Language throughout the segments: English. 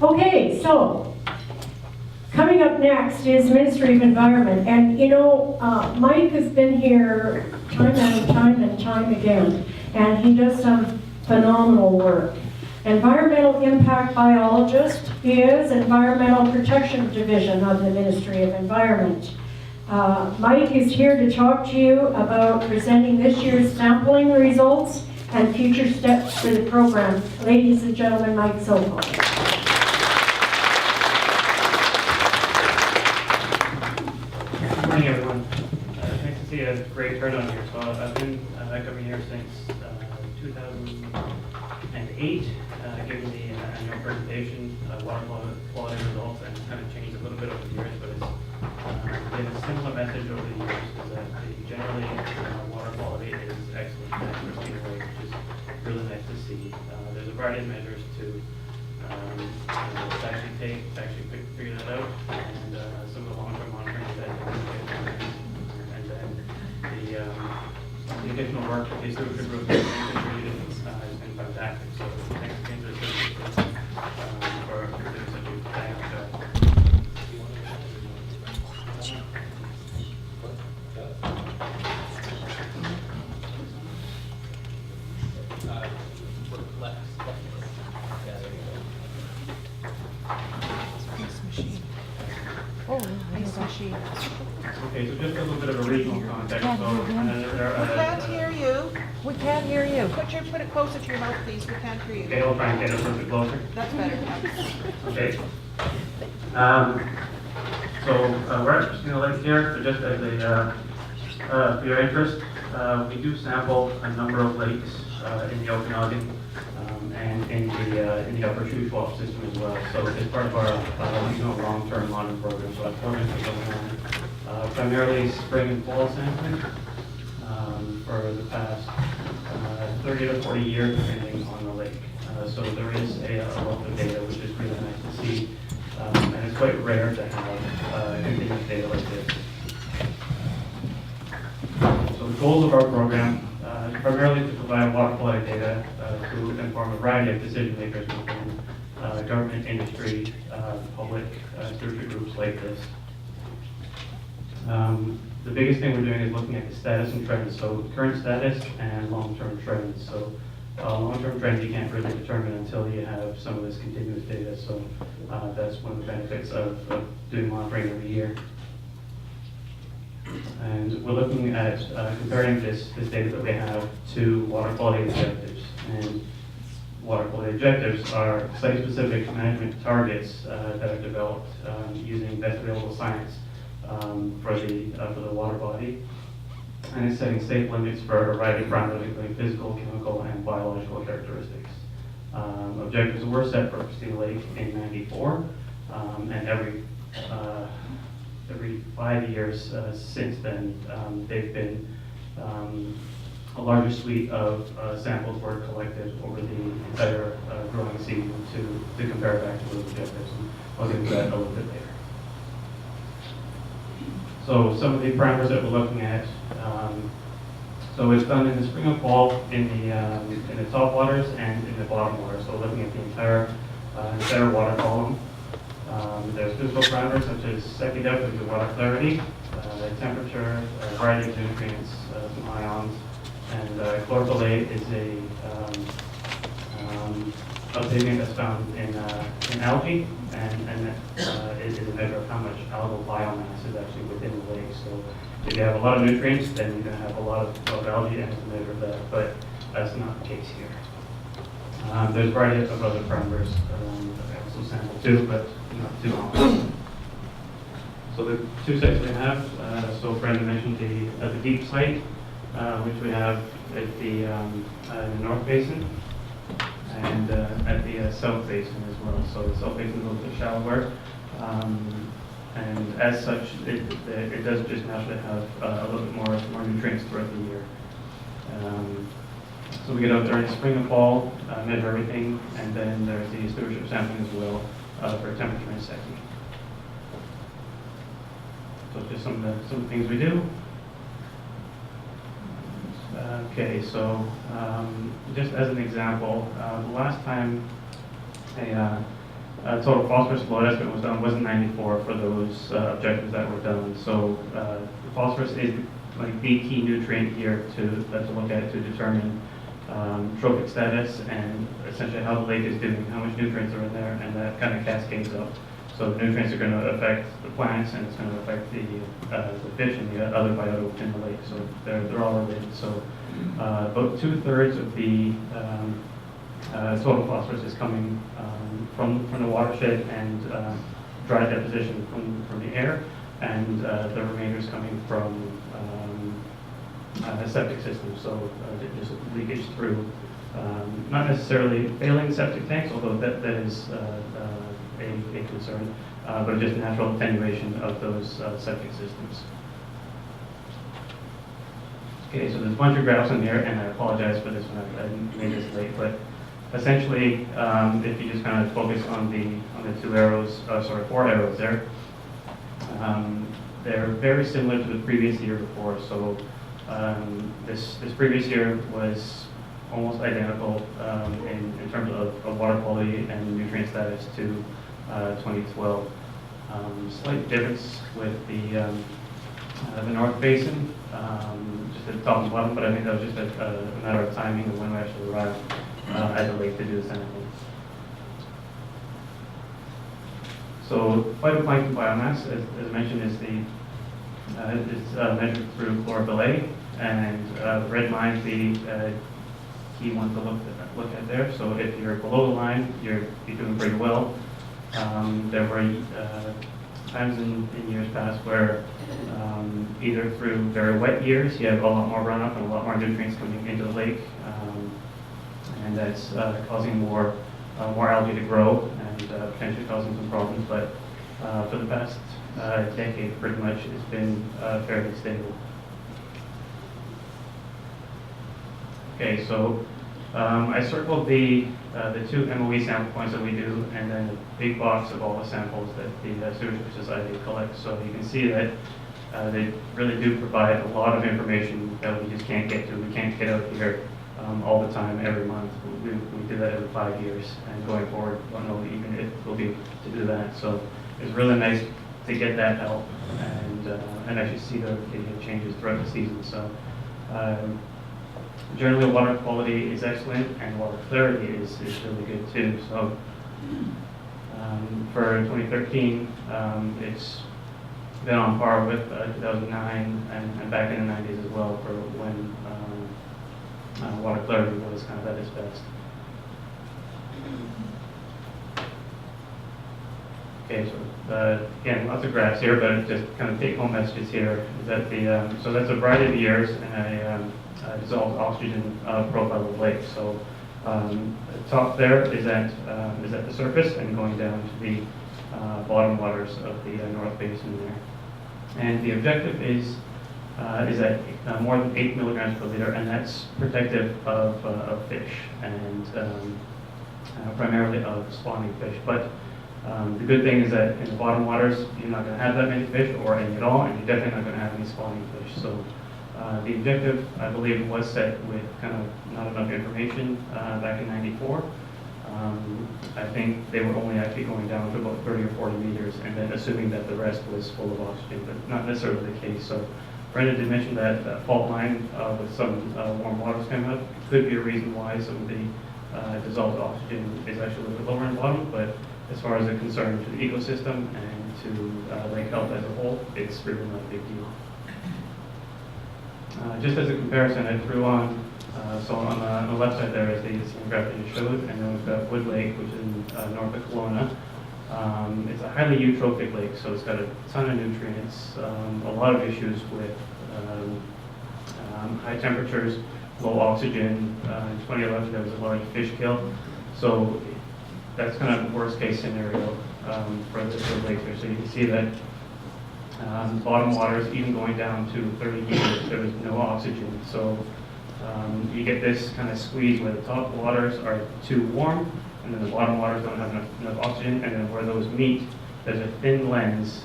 Okay, so coming up next is Ministry of Environment. And you know, Mike has been here time and time again, and he does some phenomenal work. Environmental impact biologist is Environmental Protection Division of the Ministry of Environment. Mike is here to talk to you about presenting this year's sampling results and future steps for the program. Ladies and gentlemen, Mike Sokal. Good morning, everyone. Nice to see a great turnout here. So I've been coming here since 2008, giving the annual presentation, water quality results, and it's kind of changed a little bit over the years, but it's been a similar message over the years, is that generally water quality is excellent at Christina Lake, which is really nice to see. There's a variety of measures to actually figure that out, and some of the long-term monitoring that and then the additional work that these stewardship groups have contributed has been fantastic. So thanks again to the stewardship groups for doing such a bang-up job. Okay, so just a little bit of a regional context. So, We can't hear you. We can't hear you. Put it closer to your mouth, please. We can't hear you. okay, I'll try and get it a little bit closer. That's better. Okay. So we're at Christina Lake here, so just as for your interest, we do sample a number of lakes in the Okanagan and in the Upper Shuswap system as well. So it's part of our regional long-term monitoring program. So our program is going on primarily spring and fall sampling for the past 30 to 40 years, depending on the lake. So there is a wealth of data, which is really nice to see. And it's quite rare to have continuous data like this. So the goals of our program is primarily to provide water quality data to inform a variety of decision makers within government, industry, public stewardship groups like this. The biggest thing we're doing is looking at the status and trends, so current status and long-term trends. So long-term trends you can't really determine until you have some of this continuous data, so that's one of the benefits of doing monitoring every year. And we're looking at comparing this data that we have to water quality objectives. And water quality objectives are site-specific management targets that are developed using best available science for the water body. And it's setting safe limits for a variety of parameters, including physical, chemical, and biological characteristics. Objectives were set for Christina Lake in '94, and every 5 years since then, they've been a larger suite of samples were collected over the entire growing season to compare back to those objectives. And I'll get into that a little bit later. So some of the parameters that we're looking at. So it's done in the spring and fall in the top waters and in the bottom water. So looking at the entire water column. There's physical parameters such as second depth, which is water clarity, temperature, a variety of nutrients, some ions, and chlorophyll A is a pigment that's found in algae, and it is a measure of how much algal biomass is actually within the lake. So if you have a lot of nutrients, then you're going to have a lot of algae, and it's a measure of that, but that's not the case here. There's a variety of other parameters that I also sample too, but not too long. So the two sites we have, so Brenda mentioned the deep site, which we have at the North Basin, and at the South Basin as well. So the South Basin is a little bit shallower, and as such, it does just naturally have a little bit more nutrients throughout the year. So we get out there in the spring and fall, measure everything, and then there's the stewardship sampling as well for temperature and second. So just some of the things we do. Okay, so just as an example, the last time a total phosphorus load estimate was done wasn't 94 for those objectives that were done. So phosphorus is like the key nutrient here to look at to determine trophic status and essentially how the lake is doing, how much nutrients are in there, and that kind of cascades up. So the nutrients are going to affect the plants, and it's going to affect the fish and the other biota within the lake. So they're all related. So about 2/3 of the total phosphorus is coming from the watershed and dry deposition from the air, and the remainder is coming from septic systems. So just leakage through, not necessarily failing septic tanks, although that is a concern, but just natural attenuation of those septic systems. Okay, so there's a bunch of graphs in here, and I apologize for this one, I made this late, but essentially, if you just kind of focus on the 2 arrows, 4 arrows there, they're very similar to the previous year before. So this previous year was almost identical in terms of water quality and nutrient status to 2012. Slight difference with the North Basin, just at the top and bottom, but I think that was just a matter of timing of when we actually arrived at the lake to do the sampling. So phytoplankton biomass, as mentioned, is measured through chlorophyll A, and the red line is the key one to look at there. So if you're below the line, you're doing pretty well. There were times in years past where either through very wet years, you have a lot more runoff and a lot more nutrients coming into the lake, and that's causing more algae to grow and potentially causing some problems. But for the past decade, pretty much, it's been fairly stable. Okay, so I circled the 2 MOE sample points that we do, and then a big box of all the samples that the Stewardship Society collects. So you can see that they really do provide a lot of information that we just can't get to. We can't get out here all the time, every month. We do that every 5 years, and going forward, I don't know even if we'll be able to do that. So it's really nice to get that help and actually see the changes throughout the season. So generally, water quality is excellent, and water clarity is really good too. So for 2013, it's been on par with 2009 and back in the 90s as well, for when water clarity was kind of at its best. Okay, so again, lots of graphs here, but just kind of take-home messages here is that so that's a variety of years and a dissolved oxygen profile of the lake. So the top there is at the surface and going down to the bottom waters of the North Basin there. And the objective is at more than 8 milligrams per liter, and that's protective of fish and primarily of spawning fish. But the good thing is that in the bottom waters, you're not going to have that many fish or any at all, and you're definitely not going to have any spawning fish. So the objective, I believe, was set with kind of not enough information back in '94. I think they were only actually going down to about 30 or 40 meters, and then assuming that the rest was full of oxygen, but not necessarily the case. So Brendan did mention that fault line with some warm waters coming up could be a reason why some of the dissolved oxygen is actually a little bit lower in the bottom, but as far as a concern to the ecosystem and to lake health as a whole, it's really not a big deal. Just as a comparison, I threw on, so on the left side there is the same graph that you showed, and then we've got Wood Lake, which is in north of Kelowna. It's a highly eutrophic lake, so it's got a ton of nutrients, a lot of issues with high temperatures, low oxygen. In 2011, there was a large fish kill. So that's kind of the worst case scenario for the lake here. So you can see that bottom waters, even going down to 30 meters, there was no oxygen. So you get this kind of squeeze where the top waters are too warm, and then the bottom waters don't have enough oxygen, and then where those meet, there's a thin lens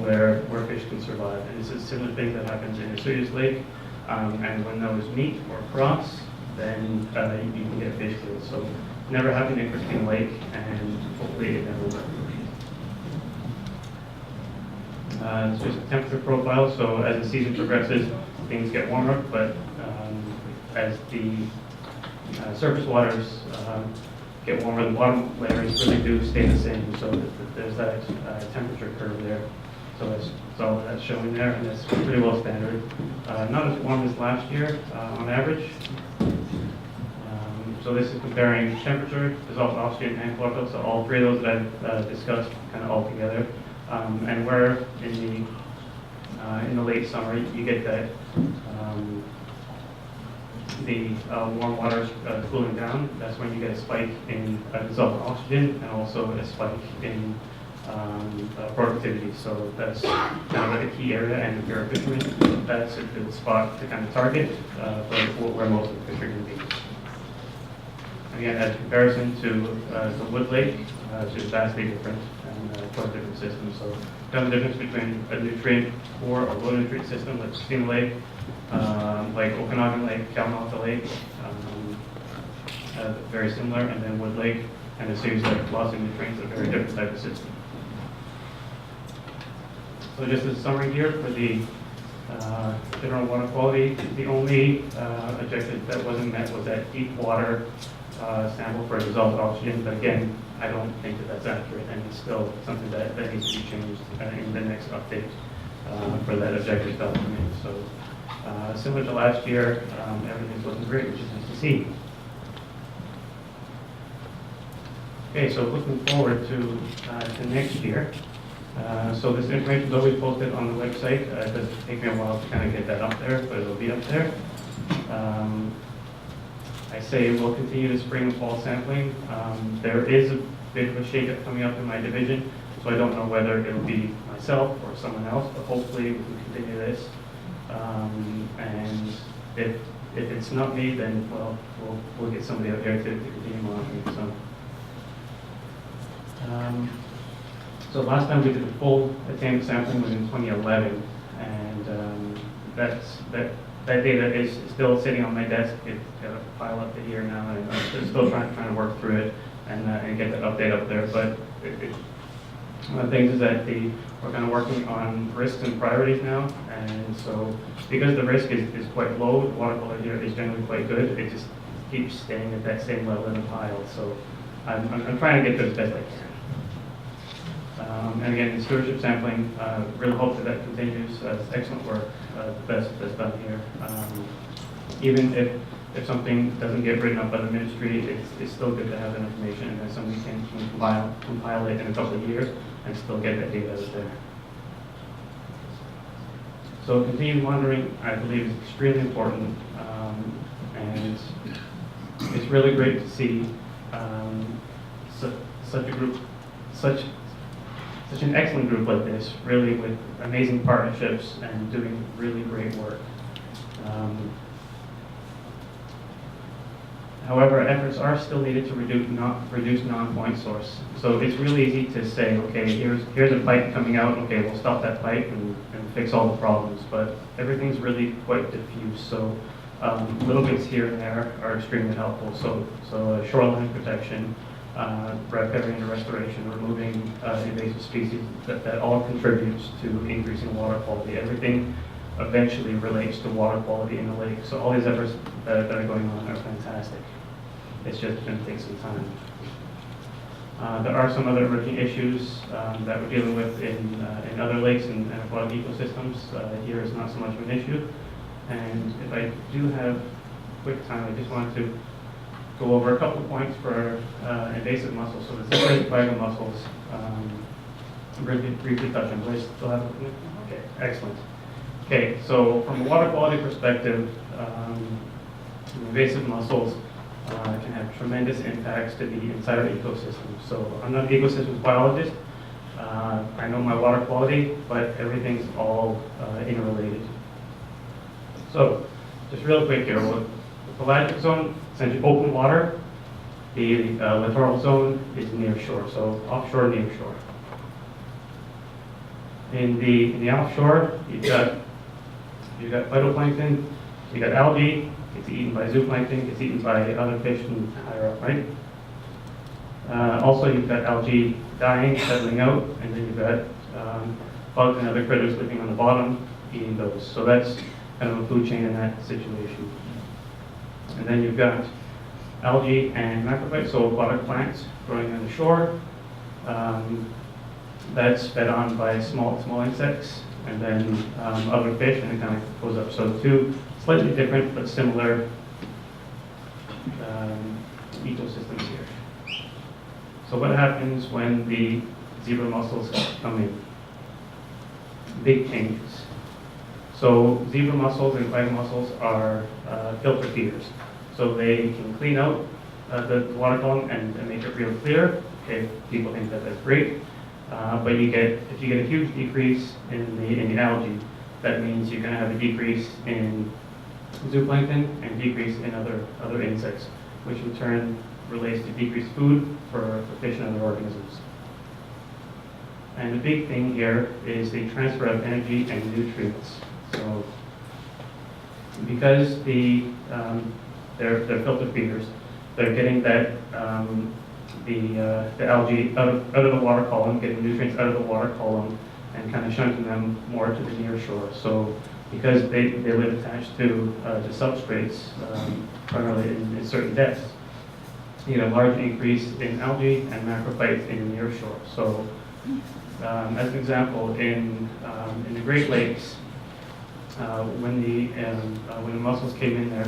where fish can survive. And this is a similar thing that happens in Vesuvius Lake, and when those meet or cross, then you can get fish kills. So never happened in Christina Lake, and hopefully it never will. It's just a temperature profile, so as the season progresses, things get warmer, but as the surface waters get warmer, the bottom layers really do stay the same, so there's that temperature curve there. So that's all that's showing there, and that's pretty well standard. Not as warm as last year on average. So this is comparing temperature, dissolved oxygen, and chlorophyll, so all three of those that I've discussed kind of all together. And where in the late summer you get that the warm water cooling down, that's when you get a spike in dissolved oxygen and also a spike in productivity. So that's kind of a key area, and if you're a fisherman, that's a good spot to kind of target for where most of the fish are going to be. Again, as a comparison to the Wood Lake, it's just vastly different and quite a different system. So kind of the difference between a nutrient poor or low nutrient system like Christina Lake, like Okanagan Lake, Kalamata Lake, very similar, and then Wood Lake, and a series of lots of nutrients, a very different type of system. So just as a summary here for the general water quality, the only objective that wasn't met was that deep water sample for dissolved oxygen, but again, I don't think that that's accurate, and it's still something that needs to be changed in the next update for that objective document. So similar to last year, everything's looking great, which is nice to see. Okay, so looking forward to next year. So this information is always posted on the website. It does take me a while to kind of get that up there, but it'll be up there. I say we'll continue the spring and fall sampling. There is a bit of a shakeup coming up in my division, so I don't know whether it'll be myself or someone else, but hopefully we can continue this. And if it's not me, then well, we'll get somebody out here to continue monitoring. So last time we did the full attainment sampling was in 2011, and that data is still sitting on my desk. It's got a file up to here now, and I'm still trying to work through it and get that update up there. But one of the things is that we're kind of working on risks and priorities now, and so because the risk is quite low, the water quality here is generally quite good. It just keeps staying at that same level in the pile. So I'm trying to get to as best I can. And again, the stewardship sampling, really hope that continues. It's excellent work, the best that's done here. Even if something doesn't get written up by the ministry, it's still good to have that information, and then somebody can compile it in a couple of years and still get that data out there. So continued monitoring, I believe, is extremely important, and it's really great to see such a group, such an excellent group like this, really with amazing partnerships and doing really great work. However, efforts are still needed to reduce non-point source. So it's really easy to say, okay, here's a pipe coming out, okay, we'll stop that pipe and fix all the problems, but everything's really quite diffuse. So little bits here and there are extremely helpful. So shoreline protection, riparian restoration, removing invasive species, that all contributes to increasing water quality. Everything eventually relates to water quality in the lake. So all these efforts that are going on are fantastic. It's just going to take some time. There are some other emerging issues that we're dealing with in other lakes and aquatic ecosystems. Here is not so much of an issue. And if I do have quick time, I just wanted to go over a couple of points for invasive mussels. So the separate vital mussels, briefly touch on. Do I still have it? Okay, excellent. Okay, so from a water quality perspective, invasive mussels can have tremendous impacts to the entire ecosystem. So I'm not an ecosystems biologist. I know my water quality, but everything's all interrelated. So just real quick here, the pelagic zone, essentially open water. The littoral zone is near shore, so offshore, near shore. In the offshore, you've got phytoplankton, you got algae, it's eaten by zooplankton, it's eaten by other fish and higher up, right? Also, you've got algae dying, settling out, and then you've got bugs and other critters living on the bottom, eating those. So that's kind of a food chain in that situation. And then you've got algae and macrophytes, so aquatic plants growing on the shore. That's fed on by small insects, and then other fish, and it kind of goes up. So two slightly different but similar ecosystems here. So what happens when the zebra mussels come in? Big changes. So zebra mussels and quagga mussels are filter feeders. So they can clean out the water column and make it real clear. Okay, people think that that's great. But if you get a huge decrease in the algae, that means you're going to have a decrease in zooplankton and decrease in other insects, which in turn relates to decreased food for fish and other organisms. And the big thing here is the transfer of energy and nutrients. So because they're filter feeders, they're getting that the algae out of the water column, getting nutrients out of the water column, and kind of shunting them more to the near shore. So because they live attached to substrates, primarily in certain depths, you get a large increase in algae and macrophytes in the near shore. So as an example, in the Great Lakes, when the mussels came in there,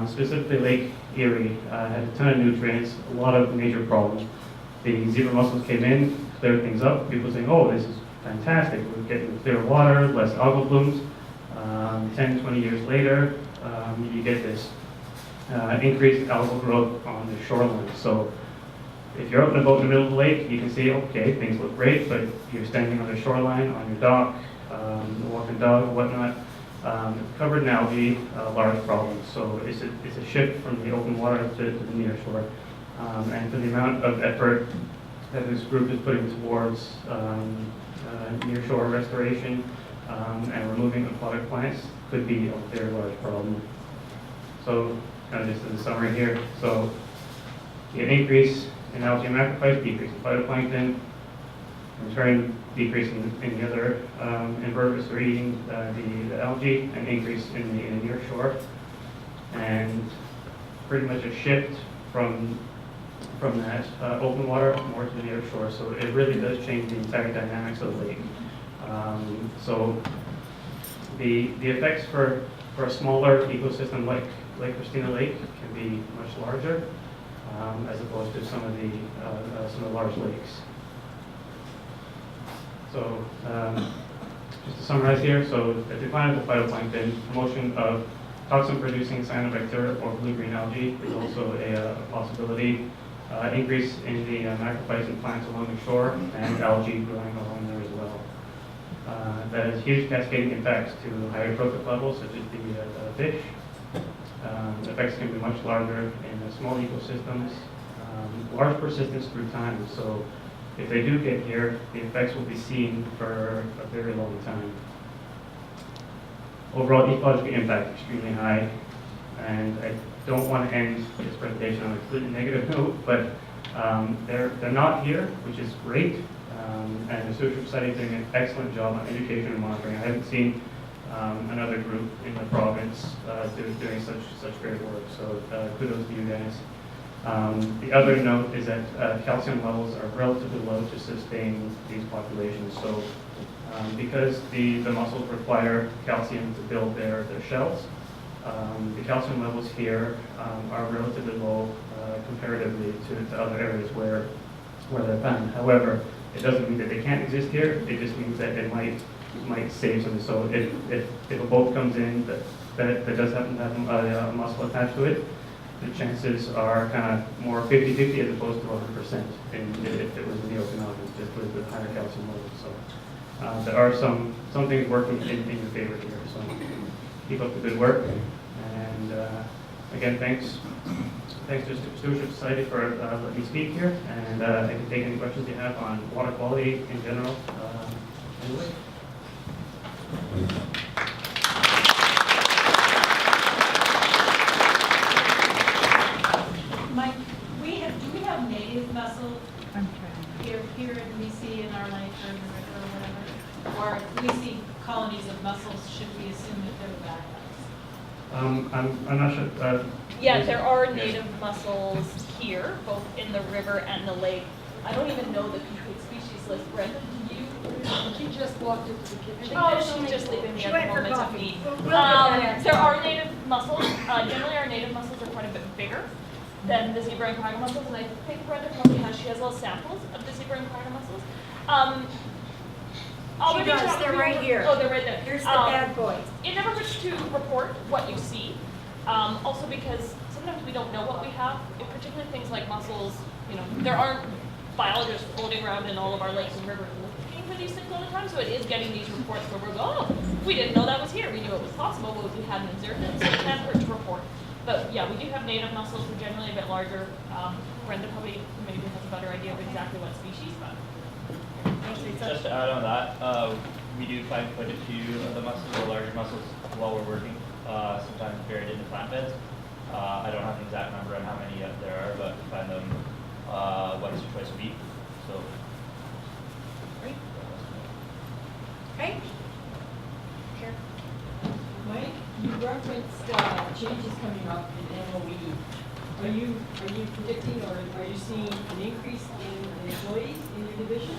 specifically Lake Erie had a ton of nutrients, a lot of major problems. The zebra mussels came in, cleared things up. People saying, "Oh, this is fantastic. We're getting clear water, less algal blooms." 10, 20 years later, you get this increased algal growth on the shoreline. So if you're out in a boat in the middle of the lake, you can see, okay, things look great, but you're standing on the shoreline, on your dock, walking dog, whatnot, covered in algae, large problems. So it's a shift from the open water to the near shore. And for the amount of effort that this group is putting towards near shore restoration and removing aquatic plants, could be a very large problem. So kind of just as a summary here. So you get increase in algae and macrophytes, decrease in phytoplankton, in turn decrease in the other invertebrates that are eating the algae, and increase in the near shore, and pretty much a shift from that open water more to the near shore. So it really does change the entire dynamics of the lake. So the effects for a smaller ecosystem like Christina Lake can be much larger, as opposed to some of the large lakes. So just to summarize here, so the decline of the phytoplankton, promotion of toxin-producing cyanobacteria or blue-green algae is also a possibility. Increase in the macrophytes and plants along the shore, and algae growing along there as well. That has huge cascading impacts to higher trophic levels, such as the fish. The effects can be much larger in small ecosystems, large persistence through time. So if they do get here, the effects will be seen for a very long time. Overall ecological impact extremely high, and I don't want to end this presentation on a completely negative note, but they're not here, which is great, and the Social Society is doing an excellent job on education and monitoring. I haven't seen another group in the province doing such great work, so kudos to you guys. The other note is that calcium levels are relatively low to sustain these populations. So because the mussels require calcium to build their shells, the calcium levels here are relatively low comparatively to other areas where they're found. However, it doesn't mean that they can't exist here. It just means that it might save some. So if a boat comes in that does happen to have a mussel attached to it, the chances are kind of more 50-50 as opposed to 100% if it was in the open ocean, just with higher calcium levels. So there are some things working in your favor here. So keep up the good work. And again, thanks to Stewardship Society for letting me speak here. And I can take any questions you have on water quality in general. Anyway. Mike, do we have native mussels see in our lake or in the river or whatever? Or if we see colonies of mussels, should we assume that they're bad guys? I'm not sure, Yeah, there are native mussels here, both in the river and the lake. I don't even know the complete species list. Brenda, do you? She just walked into the kitchen. Oh, she's just leaving me She at went the for moment of coffee. need. We'll get that answer. There are native mussels. Generally, our native mussels are quite a bit bigger than the zebra and cracker mussels, and I think Brenda probably has, she has little samples of the zebra and cracker mussels. I'll She maybe does, chat with they're you right over- here. Oh, they're right there. Here's the bad boys. It never hurts to report what you see, also because sometimes we don't know what we have, particularly things like mussels. You know, there aren't biologists floating around in all of our lakes and rivers looking for these things all the time, so it is getting these reports where we're going, oh, we didn't know that was here, we knew it was possible, but we hadn't observed it, so it can hurt to report. But yeah, we do have native mussels, they're generally a bit larger. Brenda probably maybe has a better idea of exactly what species, but. Just to add on that, we do find quite a few of the mussels, the larger mussels, while we're working, sometimes buried in the plant beds. I don't have an exact number on how many there are, but we find them once or twice a week. So. Great. Okay. Mike, you referenced changes coming up in MOE. Are you predicting or are you seeing an increase in employees in your division?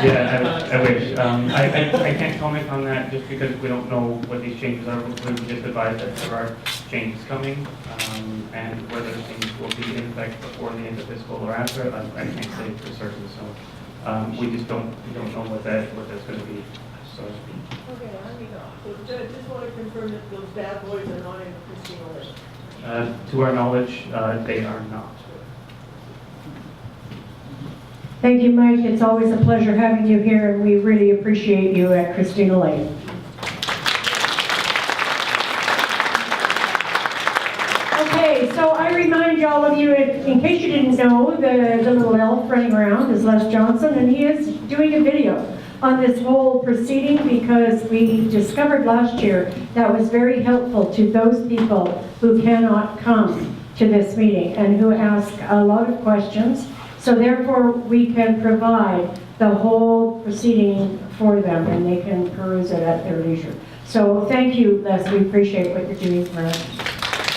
yeah, I wish. I can't comment on that just because we don't know what these changes are. We just advised that there are changes coming, and whether things will be in effect before the end of fiscal or after, I can't say for certain. So we don't know what that's going to be, so to speak. Okay, I mean, so just want to confirm that those bad boys are not in the Christina Lake. To our knowledge, they are not. Thank you, Mike. It's always a pleasure having you here, and we really appreciate you at Christina Lake. Okay, so I remind all of you, in case you didn't know, the little elf running around is Les Johnson, and he is doing a video on this whole proceeding because we discovered last year that was very helpful to those people who cannot come to this meeting and who ask a lot of questions. So therefore, we can provide the whole proceeding for them and they can peruse it at their leisure. So thank you, Les. We appreciate what you're doing for us.